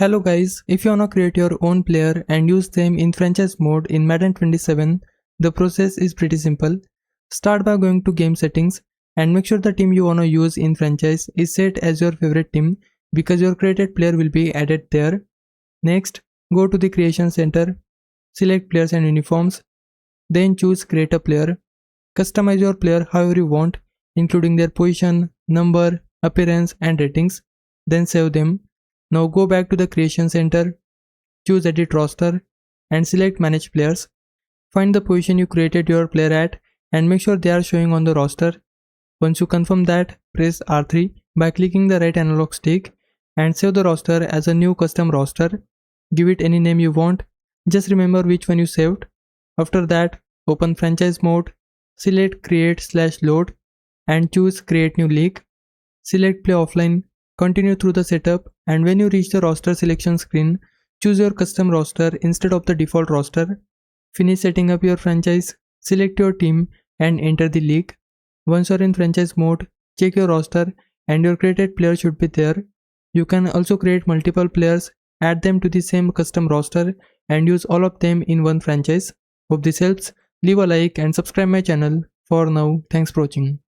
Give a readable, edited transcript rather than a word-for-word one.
Hello guys, if you wanna create your own player and use them in franchise mode in Madden 27, the process is pretty simple. Start by going to game settings and make sure the team you wanna use in franchise is set as your favorite team because your created player will be added there. Next, go to the creation center, select players and uniforms, then choose create a player. Customize your player however you want, including their position, number, appearance and ratings, then save them. Now go back to the creation center, choose edit roster and select manage players. Find the position you created your player at and make sure they are showing on the roster. Once you confirm that, press R3 by clicking the right analog stick and save the roster as a new custom roster. Give it any name you want, just remember which one you saved. After that, open franchise mode, select create/load and choose create new league. Select play offline, continue through the setup and when you reach the roster selection screen, choose your custom roster instead of the default roster. Finish setting up your franchise, select your team and enter the league. Once you are in franchise mode, check your roster and your created player should be there. You can also create multiple players, add them to the same custom roster and use all of them in one franchise. Hope this helps. Leave a like and subscribe my channel. For now, thanks for watching.